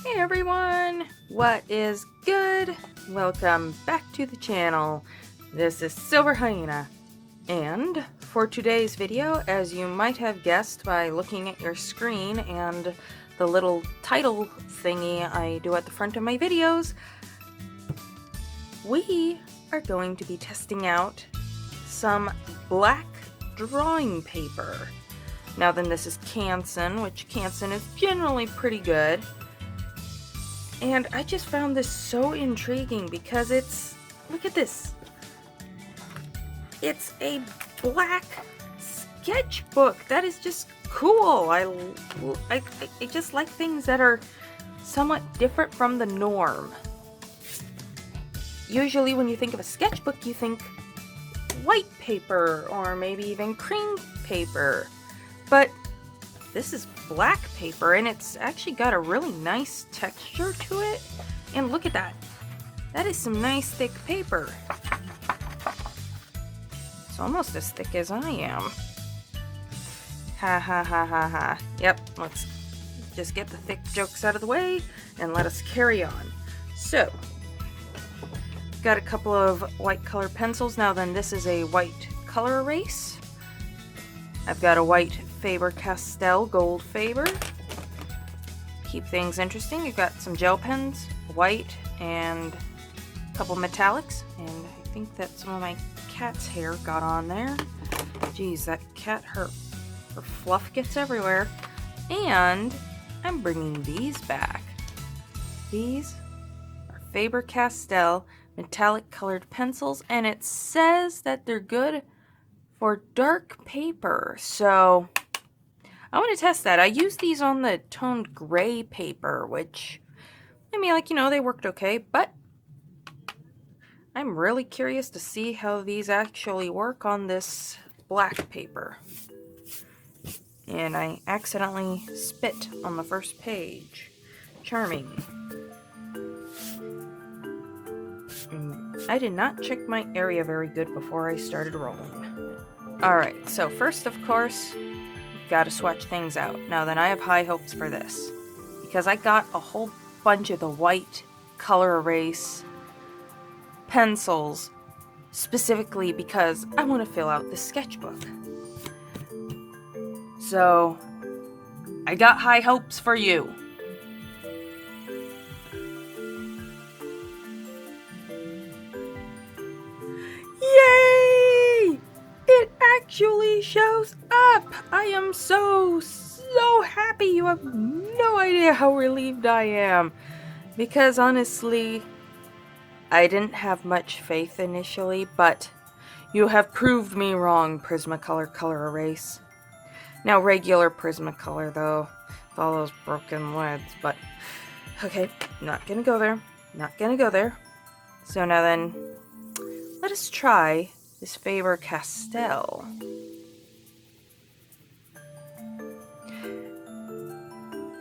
Hey everyone, what is good? Welcome back to the channel. This is Silver Hyena, and for today's video, as you might have guessed by looking at your screen and the little title thingy I do at the front of my videos, we are going to be testing out some black drawing paper. Now then, this is Canson, which Canson is generally pretty good. And I just found this so intriguing because look at this. It's a black sketchbook. That is just cool. I just like things that are somewhat different from the norm. Usually when you think of a sketchbook, you think white paper or maybe even cream paper. But this is black paper, and it's actually got a really nice texture to it. And look at that. That is some nice thick paper. It's almost as thick as I am. Ha ha ha ha ha. Yep, let's just get the thick jokes out of the way and let us carry on. So, got a couple of white color pencils. Now then, this is a white Col-Erase. I've got a white Faber Castell Goldfaber. Keep things interesting. You've got some gel pens, white, and a couple metallics. And I think that some of my cat's hair got on there. Geez, that cat, her fluff gets everywhere. And I'm bringing these back. These are Faber Castell metallic colored pencils, and it says that they're good for dark paper. So I want to test that. I used these on the toned gray paper, which, I mean, like, you know, they worked okay, but I'm really curious to see how these actually work on this black paper. And I accidentally spit on the first page. Charming. I did not check my area very good before I started rolling. Alright, so first, of course, got to swatch things out. Now then, I have high hopes for this because I got a whole bunch of the white Col-Erase pencils specifically because I want to fill out the sketchbook. So I got high hopes for you. Yay! It actually shows up! I am so happy. You have no idea how relieved I am. Because honestly, I didn't have much faith initially, but you have proved me wrong, Prismacolor Col-Erase. Now, regular Prismacolor, though, with all those broken leads, but okay, not gonna go there. Not gonna go there. So now then, let us try this Faber Castell.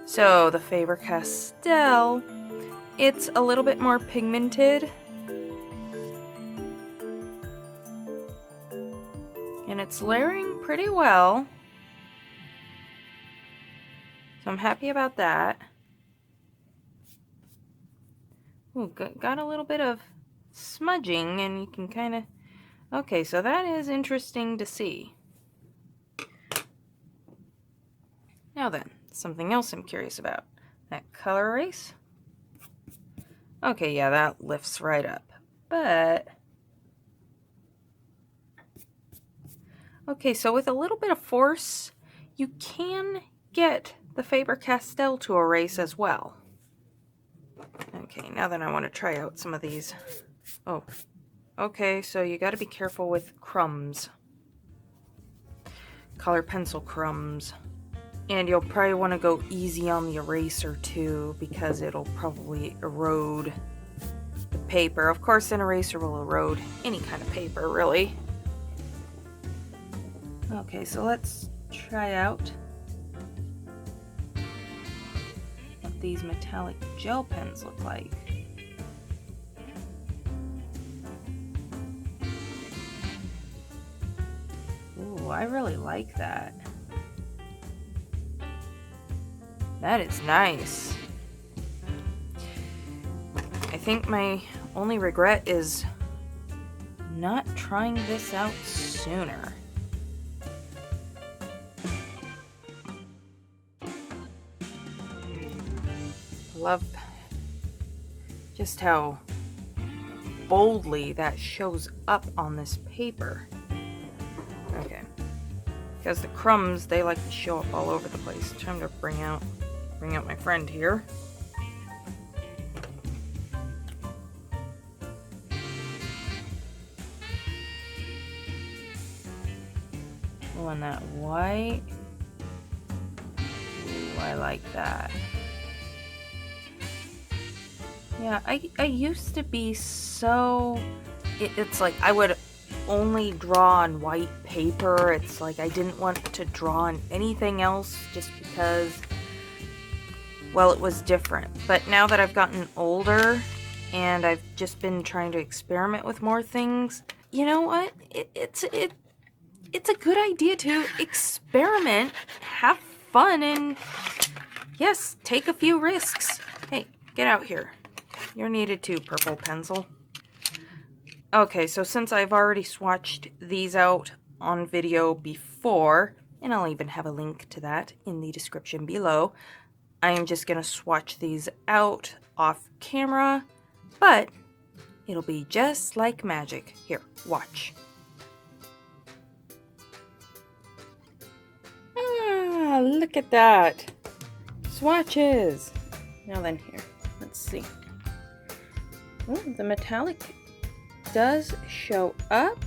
So the Faber Castell, it's a little bit more pigmented. And it's layering pretty well. So I'm happy about that. Ooh, got a little bit of smudging, and you can kind of... Okay, so that is interesting to see. Now then, something else I'm curious about. That Col-Erase. Okay, yeah, that lifts right up. But... okay, so with a little bit of force, you can get the Faber Castell to erase as well. Okay, now then I want to try out some of these. Oh, okay, so you got to be careful with crumbs. Color pencil crumbs. And you'll probably want to go easy on the eraser too, because it'll probably erode the paper. Of course, an eraser will erode any kind of paper, really. Okay, so let's try out what these metallic gel pens look like. Ooh, I really like that. That is nice. I think my only regret is not trying this out sooner. Love just how boldly that shows up on this paper. Okay. Because the crumbs, they like to show up all over the place. Time to bring out my friend here. Oh, and that white. Ooh, I like that. Yeah, I used to be so... It's like I would only draw on white paper. It's like I didn't want to draw on anything else just because, well, it was different. But now that I've gotten older and I've just been trying to experiment with more things, you know what? It's a good idea to experiment, have fun, and yes, take a few risks. Hey, get out here. You're needed too, purple pencil. Okay, so since I've already swatched these out on video before, and I'll even have a link to that in the description below, I am just going to swatch these out off camera, but it'll be just like magic. Here, watch. Ah, look at that. Swatches. Now then, here, let's see. Ooh, the metallic does show up.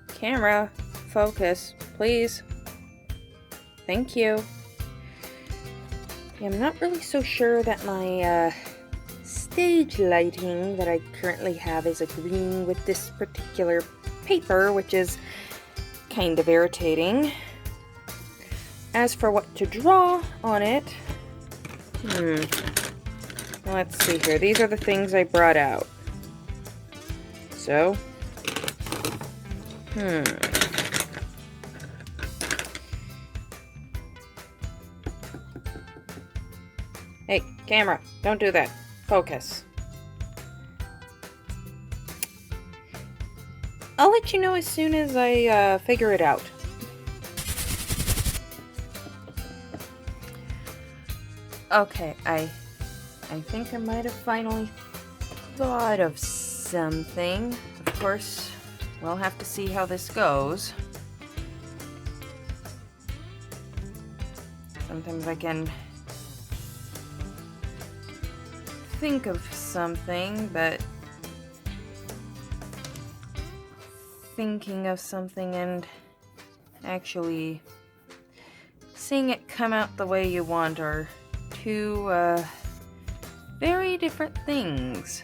Camera, focus, please. Thank you. I'm not really so sure that my stage lighting that I currently have is agreeing with this particular paper, which is kind of irritating. As for what to draw on it, let's see here. These are the things I brought out. So, Hey, camera, don't do that. Focus. I'll let you know as soon as I figure it out. Okay, I think I might have finally thought of something. Of course, we'll have to see how this goes. Sometimes I can think of something, but thinking of something and actually seeing it come out the way you want are two very different things.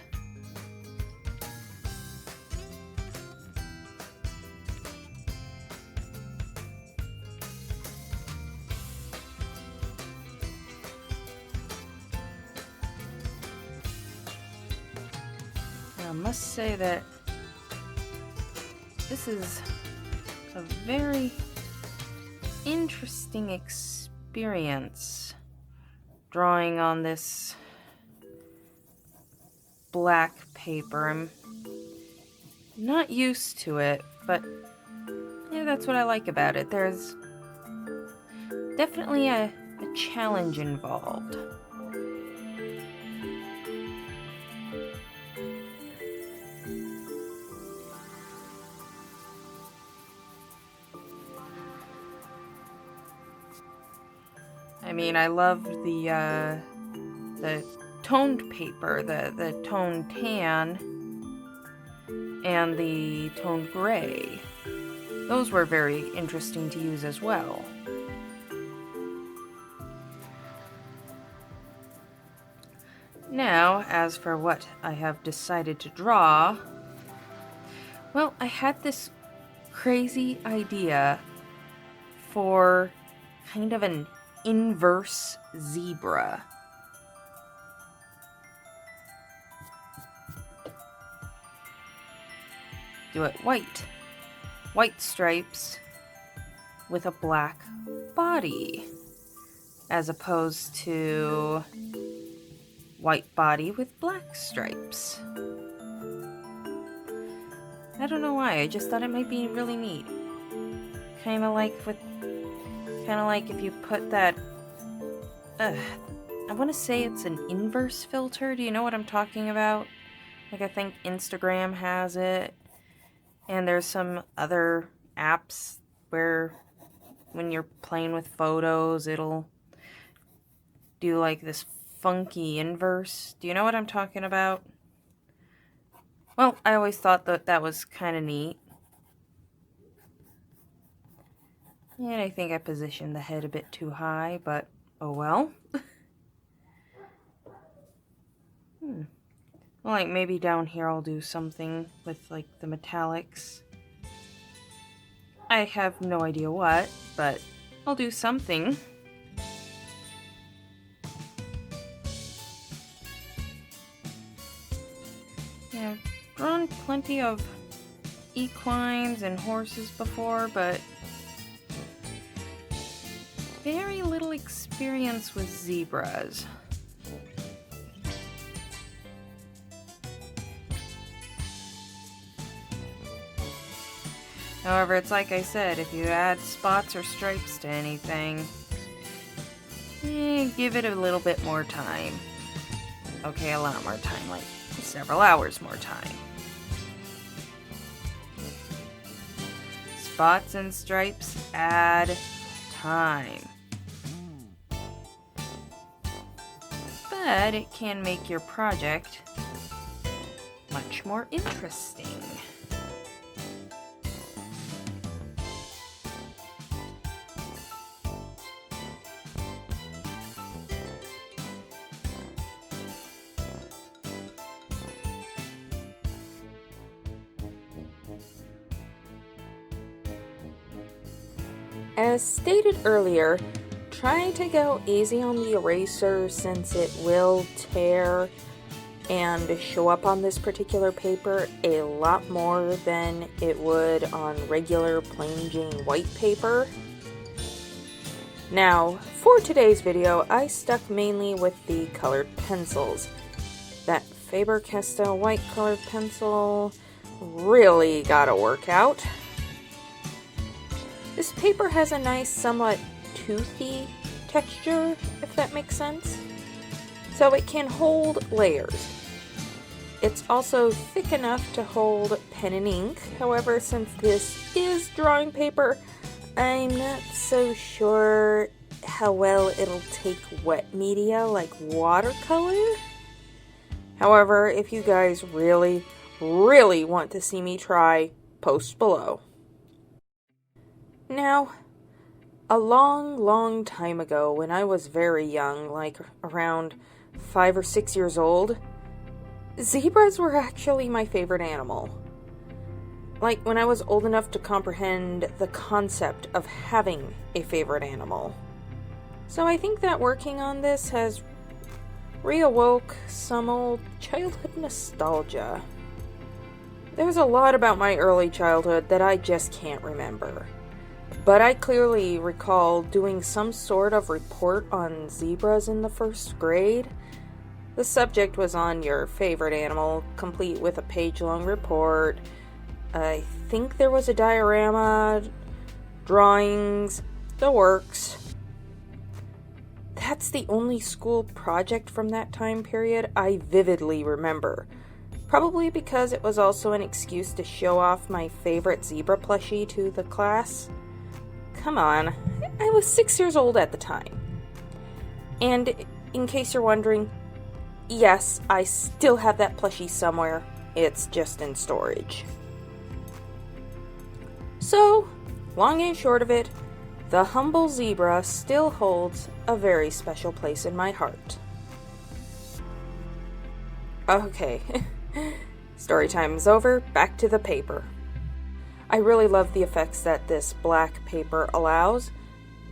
I must say that this is a very interesting experience drawing on this black paper. I'm not used to it, but yeah, that's what I like about it. There's definitely a challenge involved. I mean, I love the toned paper, the toned tan, and the toned gray. Those were very interesting to use as well. Now, as for what I have decided to draw, well, I had this crazy idea for kind of an inverse zebra. Do it white stripes with a black body, as opposed to white body with black stripes. I don't know why, I just thought it might be really neat. Kind of like if you put that, I want to say it's an inverse filter. Do you know what I'm talking about? Like, I think Instagram has it, and there's some other apps where when you're playing with photos, it'll do like this funky inverse. Do you know what I'm talking about? Well, I always thought that was kind of neat. And I think I positioned the head a bit too high, but oh well. Well, like maybe down here I'll do something with like the metallics. I have no idea what, but I'll do something. Yeah, I've drawn plenty of equines and horses before, but very little experience with zebras. However, it's like I said, if you add spots or stripes to anything, give it a little bit more time. Okay, a lot more time, like several hours more time. Spots and stripes add time. But it can make your project much more interesting. As stated earlier, try to go easy on the eraser since it will tear and show up on this particular paper a lot more than it would on regular plain Jane white paper. Now, for today's video, I stuck mainly with the colored pencils. That Faber Castell white colored pencil really gotta work out. This paper has a nice, somewhat toothy texture, if that makes sense. So it can hold layers. It's also thick enough to hold pen and ink. However, since this is drawing paper, I'm not so sure how well it'll take wet media like watercolor. However, if you guys really, really want to see me try, post below. Now, a long time ago, when I was very young, like around 5 or 6 years old, zebras were actually my favorite animal. Like when I was old enough to comprehend the concept of having a favorite animal. So I think that working on this has reawoke some old childhood nostalgia. There's a lot about my early childhood that I just can't remember. But I clearly recall doing some sort of report on zebras in the first grade. The subject was on your favorite animal, complete with a page-long report. I think there was a diorama, drawings, the works. That's the only school project from that time period I vividly remember. Probably because it was also an excuse to show off my favorite zebra plushie to the class. Come on, I was 6 years old at the time. And in case you're wondering, yes, I still have that plushie somewhere. It's just in storage. So, long and short of it, the humble zebra still holds a very special place in my heart. Okay, story time is over, back to the paper. I really love the effects that this black paper allows.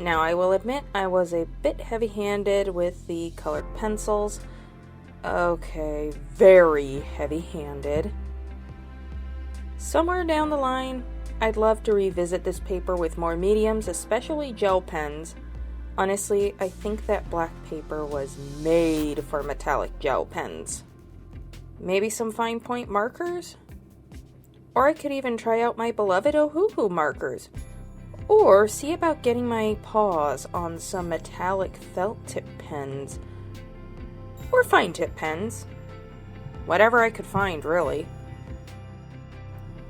Now, I will admit I was a bit heavy-handed with the colored pencils. Okay, very heavy-handed. Somewhere down the line, I'd love to revisit this paper with more mediums, especially gel pens. Honestly, I think that black paper was made for metallic gel pens. Maybe some fine point markers? Or I could even try out my beloved Ohuhu markers. Or see about getting my paws on some metallic felt tip pens. Or fine tip pens. Whatever I could find, really.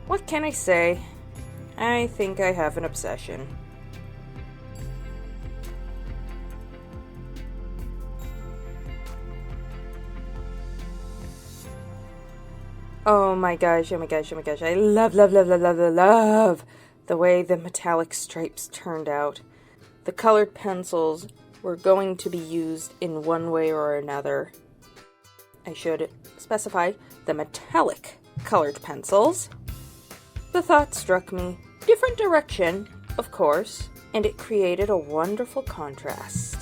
What can I say? I think I have an obsession. Oh my gosh, oh my gosh, oh my gosh. I love the way the metallic stripes turned out. The colored pencils were going to be used in one way or another. I should specify the metallic colored pencils. The thought struck me, different direction, of course, and it created a wonderful contrast.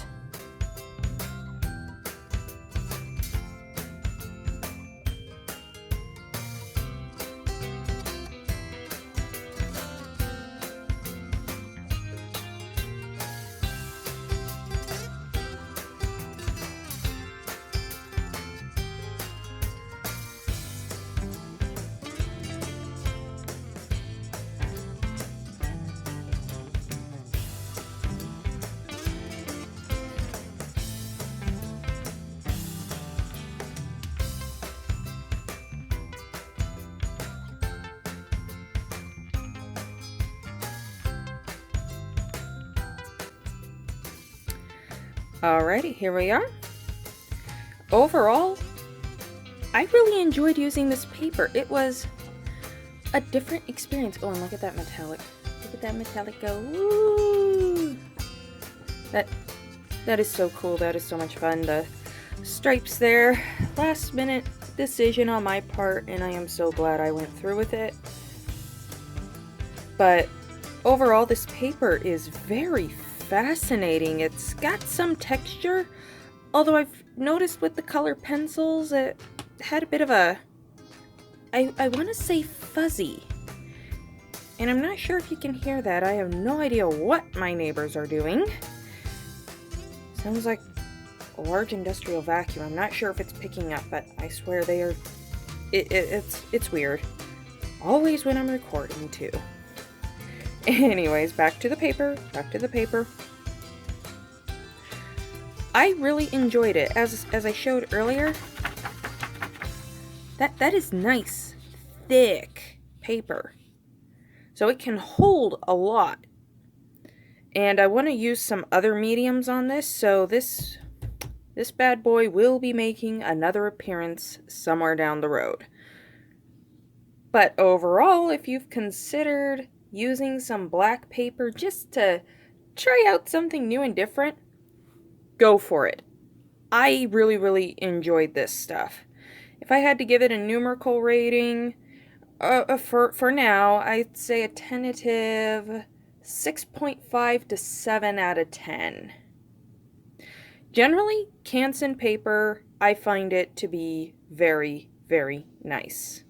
Alrighty, here we are. Overall, I really enjoyed using this paper. It was a different experience. Oh, and look at that metallic. Look at that metallic go. Woo! That is so cool. That is so much fun. The stripes there. Last minute decision on my part, and I am so glad I went through with it. But overall, this paper is very fascinating. It's got some texture, although I've noticed with the color pencils it had a bit of a, I want to say fuzzy, and I'm not sure if you can hear that. I have no idea what my neighbors are doing. Sounds like a large industrial vacuum. I'm not sure if it's picking up, but I swear they are. It's weird. Always when I'm recording too. Anyways, back to the paper. I really enjoyed it. As I showed earlier, that is nice, thick paper. So it can hold a lot. And I want to use some other mediums on this, so this bad boy will be making another appearance somewhere down the road. But overall, if you've considered using some black paper just to try out something new and different, go for it. I really enjoyed this stuff. If I had to give it a numerical rating, for now, I'd say a tentative 6.5 to 7 out of 10. Generally, Canson paper, I find it to be very nice.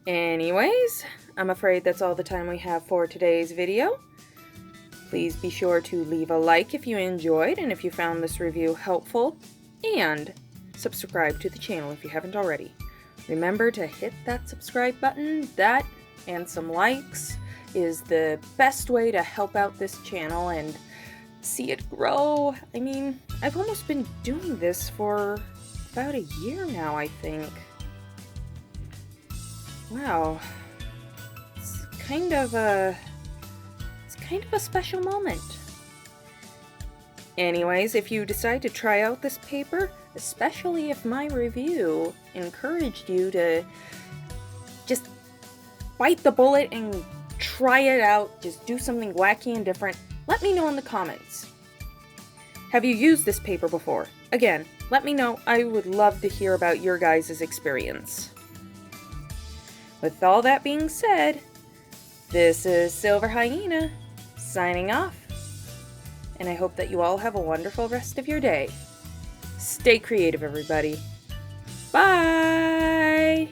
Anyways, I'm afraid that's all the time we have for today's video. Please be sure to leave a like if you enjoyed and if you found this review helpful, and subscribe to the channel if you haven't already. Remember to hit that subscribe button. That and some likes is the best way to help out this channel and see it grow. I mean, I've almost been doing this for about a year now, I think. Wow. It's kind of a special moment. Anyways, if you decide to try out this paper, especially if my review encouraged you to just bite the bullet and try it out, just do something wacky and different, let me know in the comments. Have you used this paper before? Again, let me know. I would love to hear about your guys' experience. With all that being said, this is Silver Hyena signing off, and I hope that you all have a wonderful rest of your day. Stay creative, everybody. Bye!